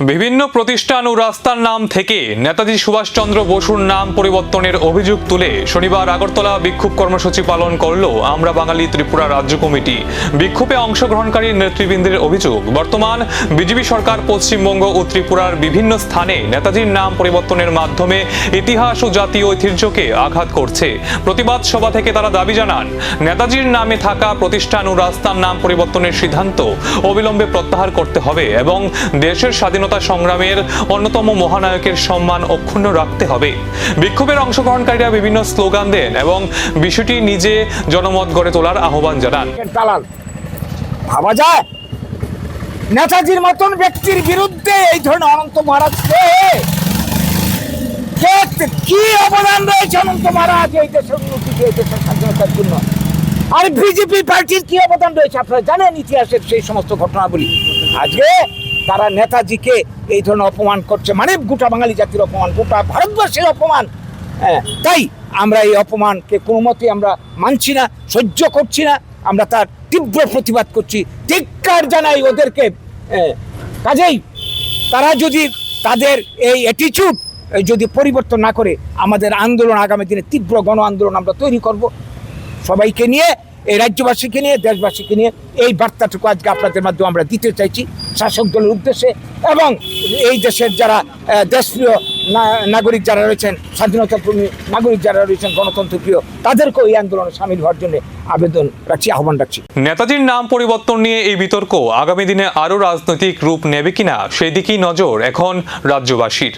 বিভিন্ন প্রতিষ্ঠান ও রাস্তার নাম থেকে নেতাজি সুভাষচন্দ্র বসুর নাম পরিবর্তনের অভিযোগ তুলে শনিবার আগরতলা বিক্ষোভ কর্মসূচি পালন করল আমরা বাঙালি ত্রিপুরা রাজ্য কমিটি। বিক্ষোভে অংশগ্রহণকারী নেতৃবৃন্দের অভিযোগ, বর্তমান বিজেপি সরকার পশ্চিমবঙ্গ ও ত্রিপুরার বিভিন্ন স্থানে নেতাজির নাম পরিবর্তনের মাধ্যমে ইতিহাস ও জাতীয় ঐতিহ্যকে আঘাত করছে। প্রতিবাদ সভা থেকে তারা দাবি জানান, নেতাজির নামে থাকা প্রতিষ্ঠান ও রাস্তার নাম পরিবর্তনের সিদ্ধান্ত অবিলম্বে প্রত্যাহার করতে হবে এবং দেশের স্বাধীনতা সংগ্রামের অন্যতম মহানায়কের সম্মান অক্ষুণ্ণ রাখতে হবে। বিক্ষোভের অংশগ্রহণকারীরা বিভিন্ন স্লোগান দেন এবং বিষয়টি নিজে জনমত গড়ে তোলার আহ্বান জানান। ভাবা যায় নেতাজির মতন ব্যক্তির বিরুদ্ধে এই ধরনের অনন্ত মহারাজ কি অবদান রয়েছে? অনন্ত মহারাজ এই দেশের উন্নতিতে, এই দেশের স্বাধীনতার জন্য। আর বিজেপি পার্টির কি অবদান রয়েছে আপনারা জানেন ইতিহাসের সেই সমস্ত ঘটনাবলী। আজকে তারা নেতাজিকে এই ধরনের অপমান করছে, মানে গোটা বাঙালি জাতির অপমান, গোটা ভারতবর্ষের অপমান। তাই আমরা এই অপমানকে কোনো মতে আমরা মানছি না, সহ্য করছি না। আমরা তার তীব্র প্রতিবাদ করছি, ধিক্কার জানাই ওদেরকে। কাজেই তারা যদি তাদের এই অ্যাটিটিউড যদি পরিবর্তন না করে, আমাদের আন্দোলন আগামী দিনে তীব্র গণ আন্দোলন আমরা তৈরি করব। সবাইকে নিয়ে, এই রাজ্যবাসীকে নিয়ে, দেশবাসীকে নিয়ে এই বার্তাটুকু আজকে আপনাদের মাধ্যমে আমরা দিতে চাইছি শাসক দলের উদ্দেশ্যে এবং এই দেশের যারা দেশপ্রিয় নাগরিক যারা রয়েছেন, স্বাধীনতাপ্রেমী নাগরিক যারা রয়েছেন, গণতন্ত্রপ্রিয়, তাদেরকেও এই আন্দোলনে সামিল হওয়ার জন্য আবেদন রাখছি, আহ্বান রাখছি। নেতাজির নাম পরিবর্তন নিয়ে এই বিতর্ক আগামী দিনে আরও রাজনৈতিক রূপ নেবে কিনা সেই দিকেই নজর এখন রাজ্যবাসীর।